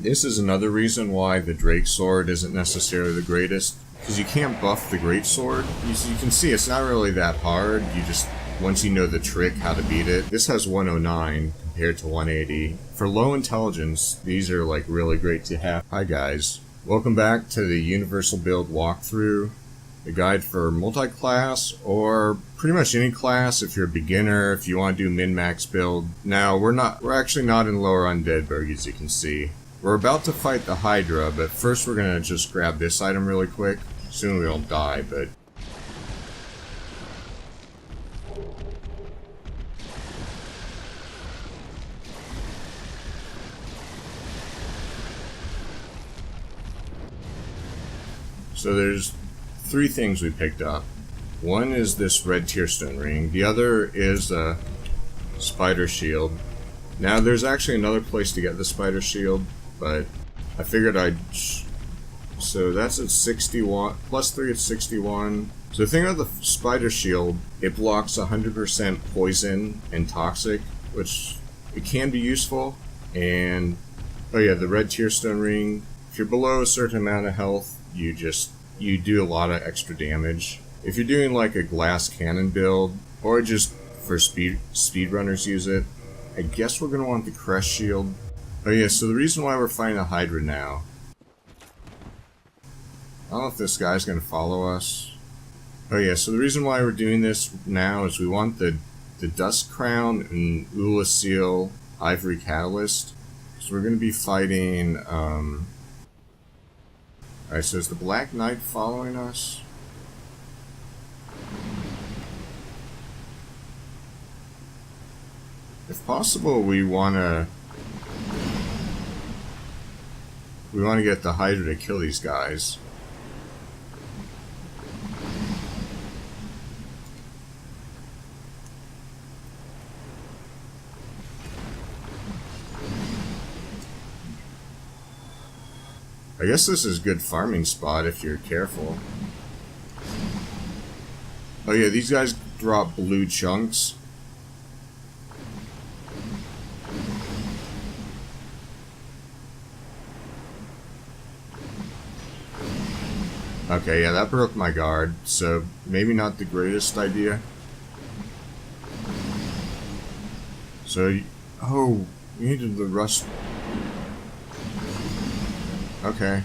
This is another reason why the Drake sword isn't necessarily the greatest, because you can't buff the great sword. You can see it's not really that hard, you just, once you know the trick how to beat it. This has 109 compared to 180. For low intelligence, these are like really great to have. Hi guys, welcome back to the Universal Build walkthrough, the guide for multi-class or pretty much any class if you're a beginner, if you want to do min-max build. Now we're actually not in lower Undeadburg, as you can see. We're about to fight the Hydra, but first we're gonna just grab this item really quick. Soon we won't die, but... So there's 3 things we picked up. One is this red tearstone ring, the other is a spider shield. Now there's actually another place to get the spider shield, but I figured so that's at 61, plus 3 at 61. So the thing about the spider shield, it blocks 100% poison and toxic, which it can be useful. And, oh yeah, the red tearstone ring, if you're below a certain amount of health, you do a lot of extra damage. If you're doing like a glass cannon build, or just for speedrunners use it, I guess we're going to want the crest shield. Oh yeah, so the reason why we're fighting a Hydra now, I don't know if this guy's going to follow us. Oh yeah, so the reason why we're doing this now is we want the Dusk Crown and Ula Seal Ivory Catalyst. So we're going to be fighting, alright, so is the Black Knight following us? If possible, we want to get the Hydra to kill these guys. I guess this is a good farming spot if you're careful. Oh yeah, these guys drop blue chunks. Okay, yeah, that broke my guard, so maybe not the greatest idea. So, oh, you needed the rust. Okay.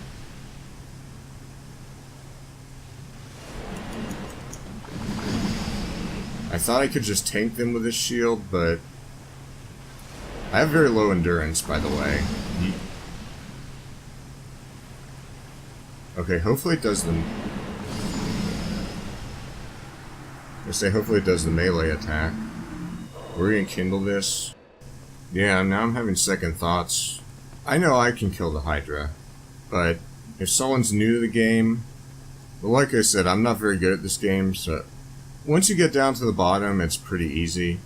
I thought I could just tank them with this shield, but I have very low endurance, by the way. Okay, hopefully it does the... hopefully it does the melee attack. We're gonna kindle this. Yeah, now I'm having second thoughts. I know I can kill the Hydra, but if someone's new to the game... Well, like I said, I'm not very good at this game, so... Once you get down to the bottom, it's pretty easy.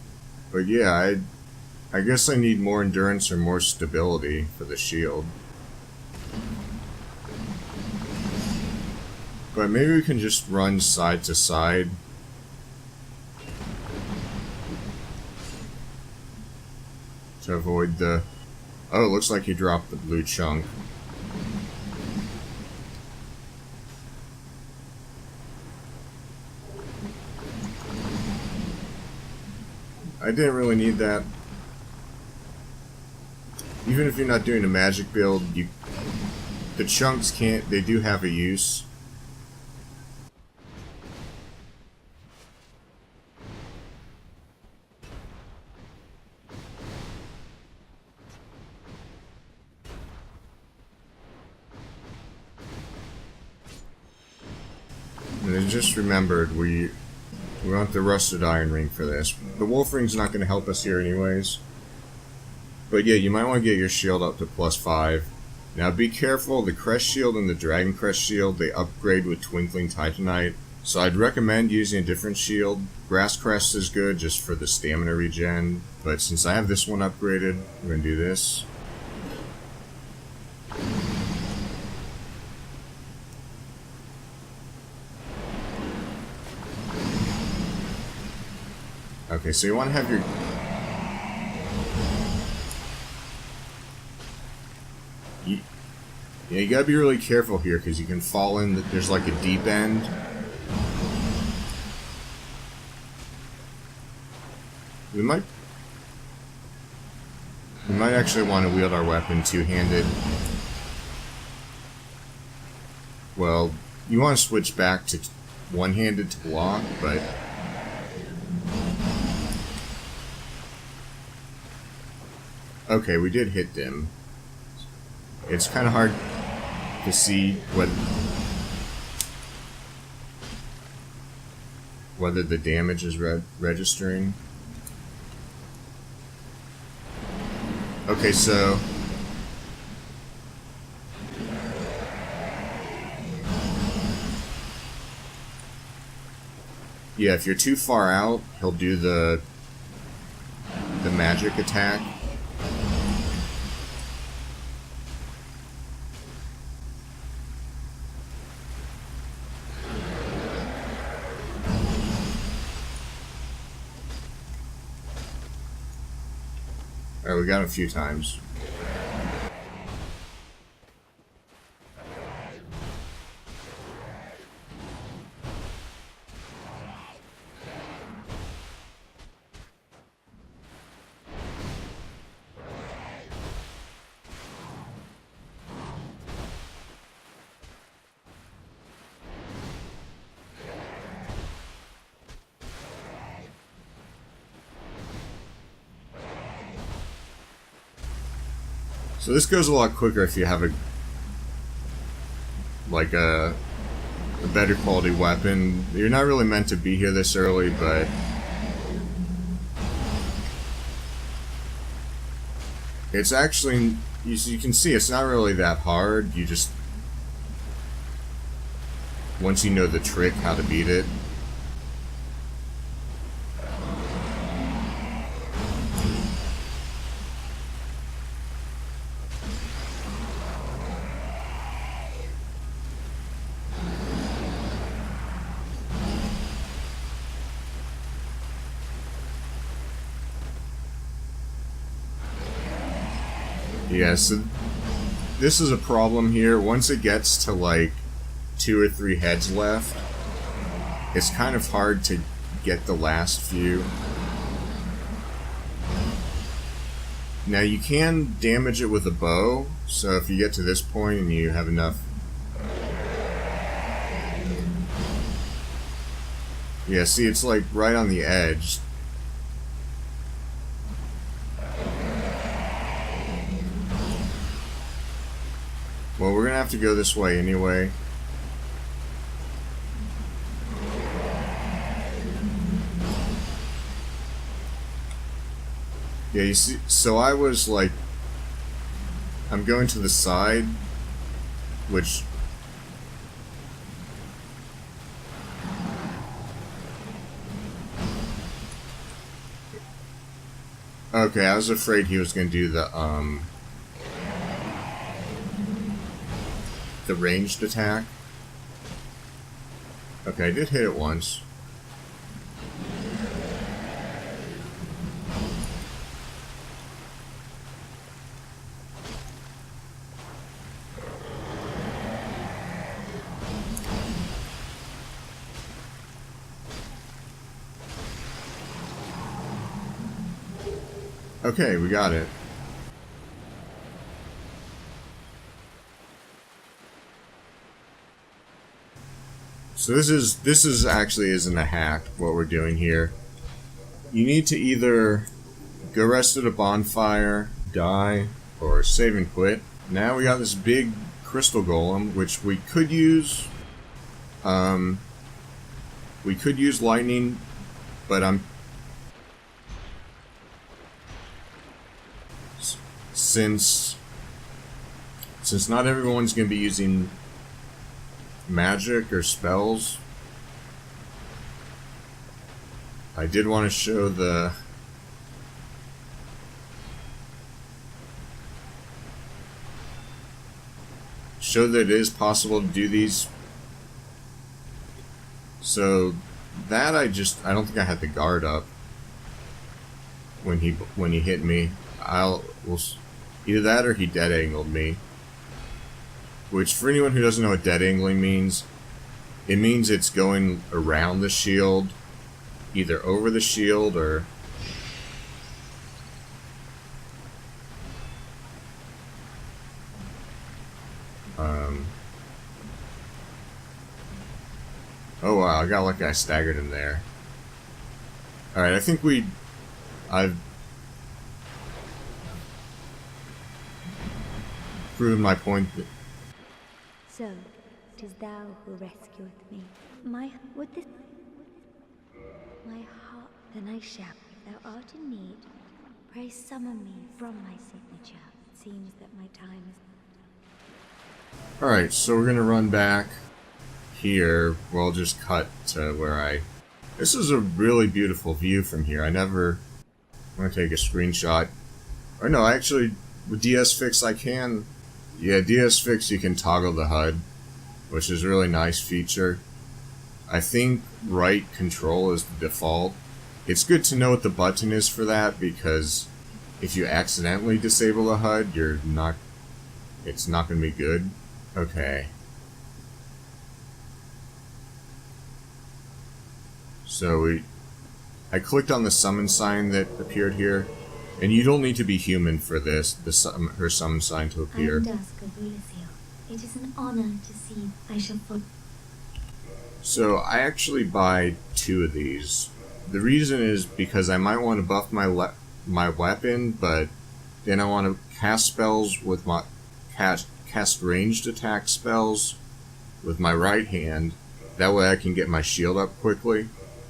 But yeah, I guess I need more endurance or more stability for the shield. But maybe we can just run side to side. To avoid the... Oh, it looks like he dropped the blue chunk. I didn't really need that. Even if you're not doing a magic build, the chunks they do have a use. And I just remembered we want the rusted iron ring for this. The wolf ring's not going to help us here anyways. But yeah, you might want to get your shield up to +5. Now be careful, the crest shield and the dragon crest shield, they upgrade with twinkling titanite. So I'd recommend using a different shield. Grass crest is good just for the stamina regen. But since I have this one upgraded, we're going to do this. Okay, so you want to have your... Yeah, you gotta be really careful here because you can fall in. There's like a deep end. We might actually want to wield our weapon two-handed. Well, you want to switch back to one-handed to block, but okay, we did hit them. It's kind of hard to see whether the damage is registering. Okay, so yeah, if you're too far out, he'll do the magic attack. Alright, we got him a few times. So this goes a lot quicker if you have a better quality weapon. You're not really meant to be here this early, but it's actually, you can see it's not really that hard. You just, once you know the trick, how to beat it. Yeah, so this is a problem here. Once it gets to like 2 or 3 heads left, it's kind of hard to get the last few. Now you can damage it with a bow, so if you get to this point and you have enough... Yeah, see, it's like right on the edge. Well, we're gonna have to go this way anyway. Yeah, you see, so I was like, I'm going to the side, which... Okay, I was afraid he was gonna do the ranged attack. Okay, I did hit it once. Okay, we got it. So this is actually isn't a hack, what we're doing here. You need to either go rest at a bonfire, die, or save and quit. Now we got this big crystal golem, which we could use. We could use lightning, but since not everyone's going to be using magic or spells, I did want to show that it is possible to do these. So that I don't think I had the guard up when he hit me. Either that or he dead angled me. which for anyone who doesn't know what dead angling means, it means it's going around the shield, either over the shield or... Oh wow, I got lucky I staggered him there. Alright, I think I've proven my point. So, 'tis thou who rescueth me. My heart, then I shall. If thou art in need, pray summon me from my signature. It seems that my time is... Alright, so we're gonna run back here. We'll just cut to where this is a really beautiful view from here. I'm gonna take a screenshot. Or no, actually, with DS Fix I can. Yeah, DS Fix you can toggle the HUD, which is a really nice feature. I think right control is the default. It's good to know what the button is for that, because if you accidentally disable the HUD, it's not going to be good. Okay. So I clicked on the summon sign that appeared here, and you don't need to be human for this, her summon sign to appear. I am Dusk Crown. It is an honor to see. I shall follow. So I actually buy 2 of these. The reason is because I might want to buff my weapon, but then I want to cast spells with my cast ranged attack spells with my right hand. That way I can get my shield up quickly.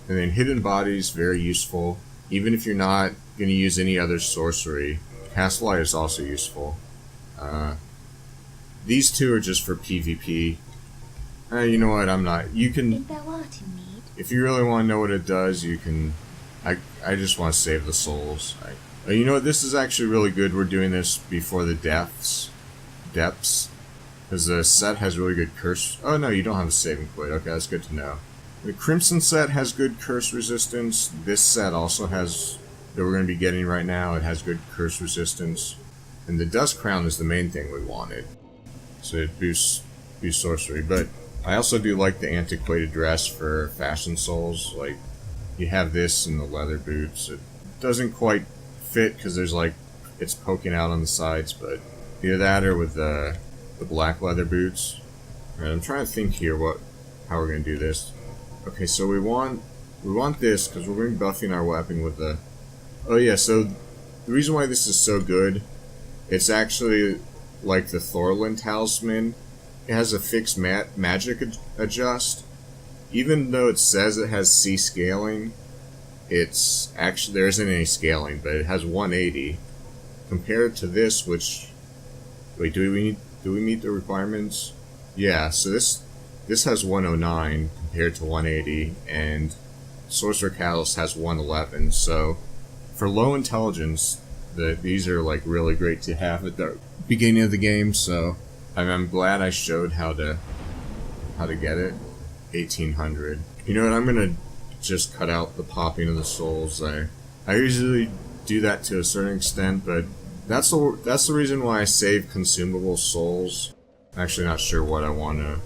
And then hidden bodies, very useful. Even if you're not going to use any other sorcery, cast light is also useful. These 2 are just for PvP. You know what? I'm not. You can. If thou art in need. If you really want to know what it does, you can. I just want to save the souls. You know what? This is actually really good. We're doing this before the depths, because the set has really good curse. Oh no, you don't have a saving point. Okay, that's good to know. The Crimson set has good curse resistance. This set also has, that we're going to be getting right now, it has good curse resistance. And the Dusk Crown is the main thing we wanted. So it boosts sorcery. But I also do like the antiquated dress for fashion souls. Like, you have this and the leather boots. It doesn't quite fit because there's like, it's poking out on the sides, but either that or with the black leather boots. Alright, I'm trying to think here how we're going to do this. Okay, so we want this because we're going to be buffing our weapon with the... Oh yeah, so the reason why this is so good, it's actually like the Thorlin Talisman. It has a fixed magic adjust. Even though it says it has C scaling, it's actually, there isn't any scaling, but it has 180. Compared to this, which... Wait, do we meet the requirements? Yeah, so this has 109 compared to 180, and Sorcerer Catalyst has 111, so for low intelligence, these are like really great to have at the beginning of the game, so I'm glad I showed how to get it. 1800. You know what, I'm gonna just cut out the popping of the souls. I usually do that to a certain extent, but that's the reason why I save consumable souls. I'm actually not sure what I want to...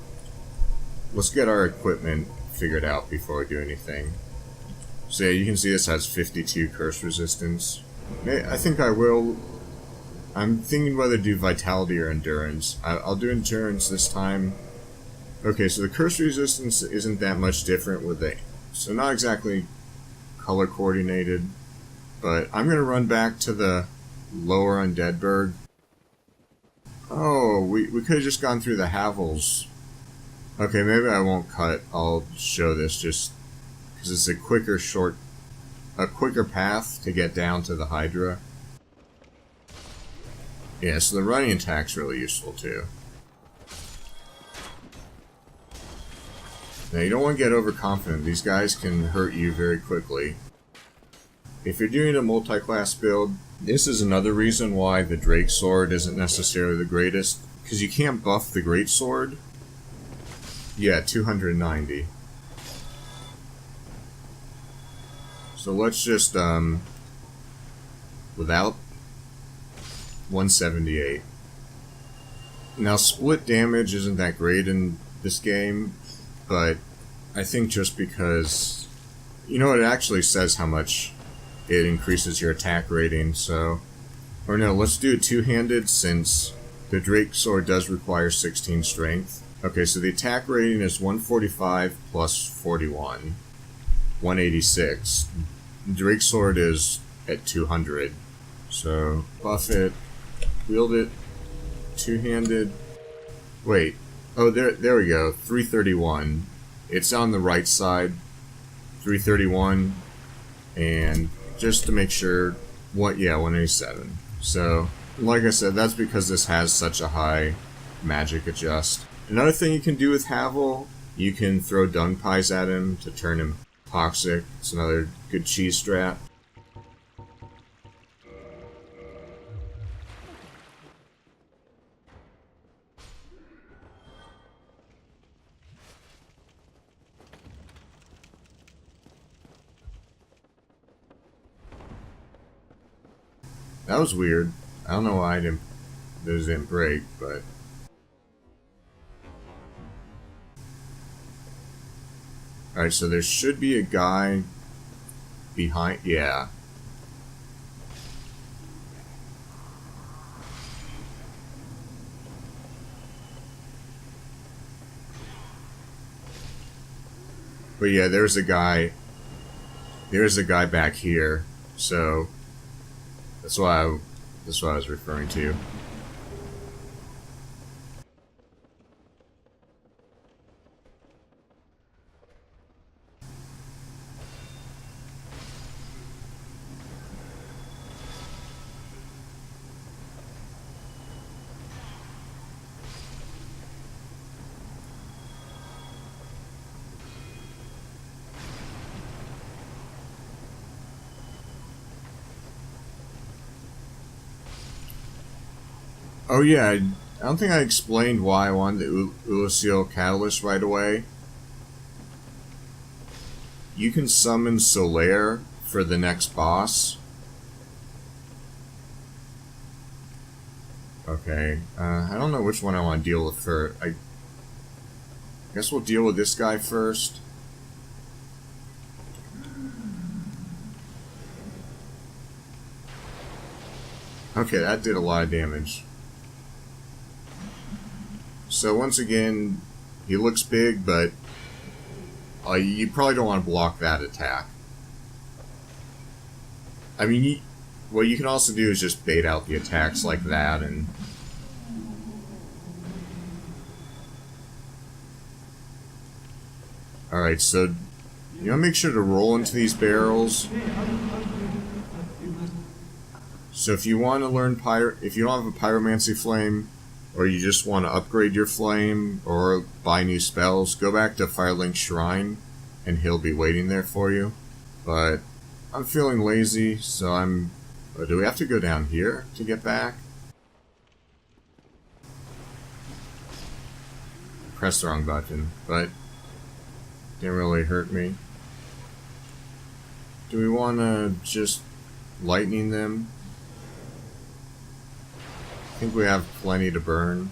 Let's get our equipment figured out before we do anything. So yeah, you can see this has 52 curse resistance. I think I will... I'm thinking whether to do vitality or endurance. I'll do endurance this time. Okay, so the curse resistance isn't that much different with it. So not exactly color coordinated. But I'm going to run back to the lower Undeadburg. Oh, we could have just gone through the Havels. Okay, maybe I won't cut. I'll show this just because it's a quicker path to get down to the Hydra. Yeah, so the running attack's really useful too. Now you don't want to get overconfident. These guys can hurt you very quickly. If you're doing a multi-class build, this is another reason why the Drake Sword isn't necessarily the greatest, because you can't buff the Great Sword. Yeah, 290. So let's just, without 178. Now, split damage isn't that great in this game, but I think just because, you know, it actually says how much it increases your attack rating, so... Or no, let's do it two-handed since the Drake Sword does require 16 strength. Okay, so the attack rating is 145 plus 41. 186. Drake Sword is at 200. So, buff it, wield it, two-handed. Wait. Oh, there we go. 331. It's on the right side. 331. And just to make sure, yeah, 187. So, like I said, that's because this has such a high magic adjust. Another thing you can do with Havel, you can throw dung pies at him to turn him toxic. It's another good cheese strat. That was weird. I don't know why those didn't break, but... Alright, so there should be a guy behind... Yeah. But yeah, there's a guy... There's a guy back here, so... That's what I was referring to. Oh yeah, I don't think I explained why I wanted the Ulasil Catalyst right away. You can summon Solaire for the next boss. Okay, I don't know which one I want to deal with first. I guess we'll deal with this guy first. Okay, that did a lot of damage. So once again, he looks big, but you probably don't want to block that attack. I mean, what you can also do is just bait out the attacks like that, and... Alright, so you want to make sure to roll into these barrels. So if you want to learn if you don't have a Pyromancy Flame, or you just want to upgrade your flame, or buy new spells, go back to Firelink Shrine, and he'll be waiting there for you. But I'm feeling lazy, so I'm... Oh, do we have to go down here to get back? Press the wrong button, but didn't really hurt me. Do we want to just lightning them? I think we have plenty to burn.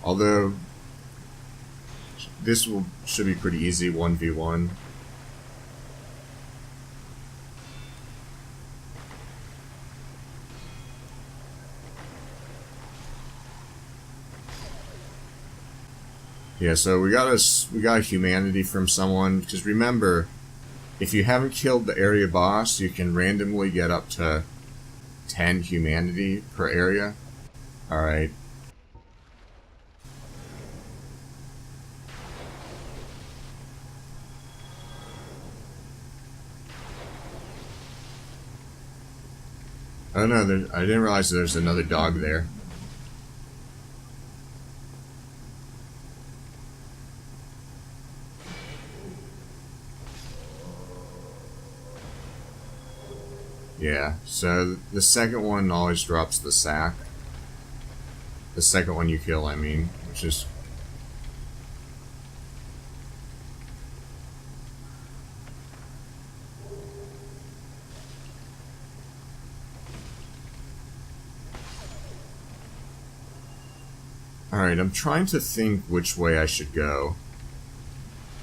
Although, this should be pretty easy, 1v1. Yeah, so we got a humanity from someone, because remember, if you haven't killed the area boss, you can randomly get up to 10 humanity per area. Alright. Oh no, I didn't realize there's another dog there. Yeah, so the second one always drops the sack. The second one you kill, I mean, which is... Alright, I'm trying to think which way I should go.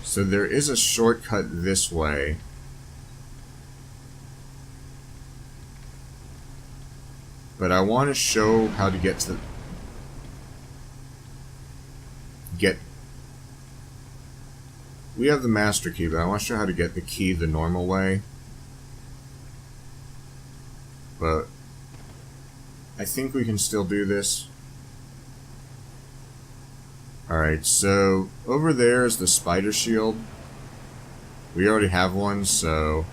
So there is a shortcut this way. But I want to show how to get to... We have the master key, but I want to show how to get the key the normal way. But I think we can still do this. Alright, so over there is the spider shield. We already have one, so...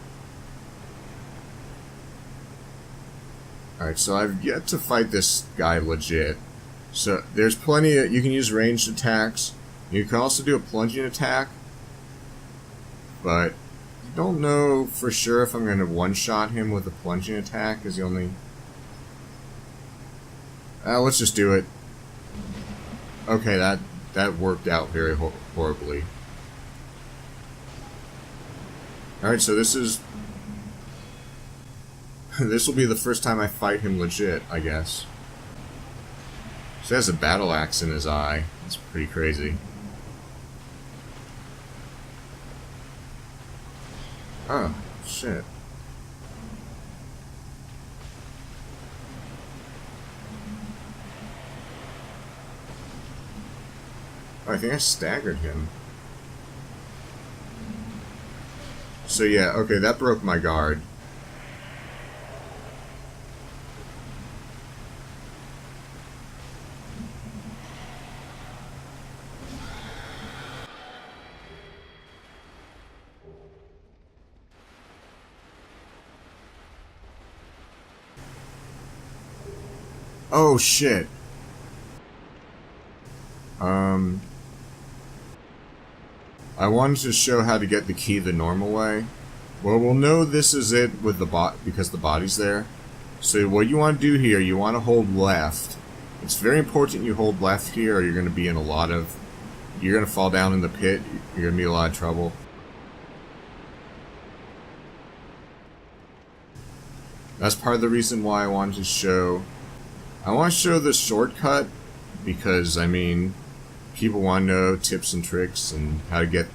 Alright, so I've yet to fight this guy legit. So there's plenty of... You can use ranged attacks. You can also do a plunging attack. But I don't know for sure if I'm going to one-shot him with a plunging attack, is the only... let's just do it. Okay, that worked out very horribly. Alright, so this is... This will be the first time I fight him legit, I guess. So he has a battle axe in his eye. That's pretty crazy. Oh, shit. Oh, I think I staggered him. So yeah, okay, that broke my guard. Oh, shit. I wanted to show how to get the key the normal way. Well, we'll know this is it with the because the body's there. So what you want to do here, you want to hold left. It's very important you hold left here, or you're going to be in a lot of... You're going to fall down in the pit. You're going to be in a lot of trouble. That's part of the reason why I wanted to show... I want to show the shortcut because, I mean, people want to know tips and tricks and how to get...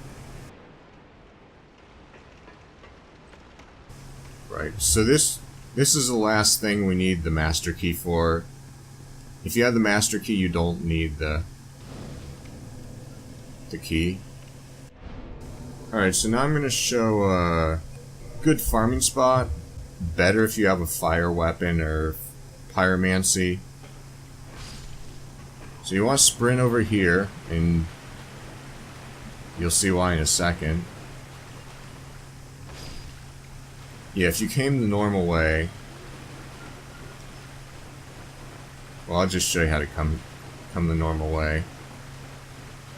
Right, so this is the last thing we need the master key for. If you have the master key, you don't need the key. Alright, so now I'm going to show a good farming spot. Better if you have a fire weapon or pyromancy. So you want to sprint over here, and you'll see why in a second. Yeah, if you came the normal way... Well, I'll just show you how to come the normal way.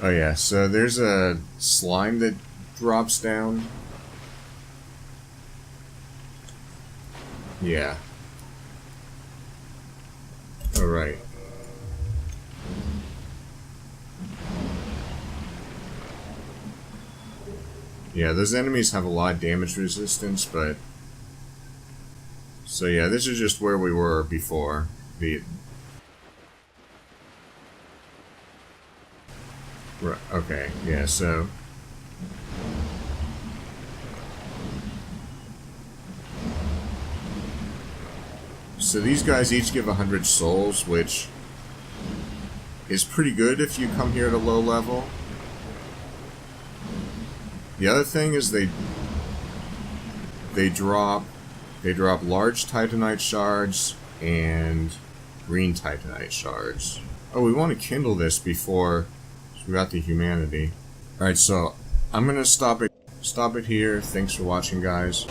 Oh yeah, so there's a slime that drops down. Yeah. Alright. Yeah, those enemies have a lot of damage resistance, but... So yeah, this is just where we were before. Right, okay, yeah, so... So these guys each give 100 souls, which is pretty good if you come here at a low level. The other thing is they drop large titanite shards and green titanite shards. Oh, we want to kindle this before we got the humanity. Alright, so I'm gonna stop it here. Thanks for watching, guys.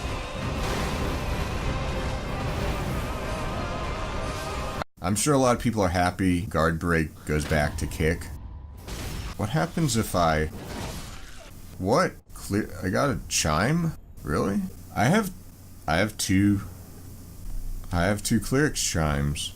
I'm sure a lot of people are happy guard break goes back to kick. What happens if I... What? I got a chime? Really? I have two Cleric chimes.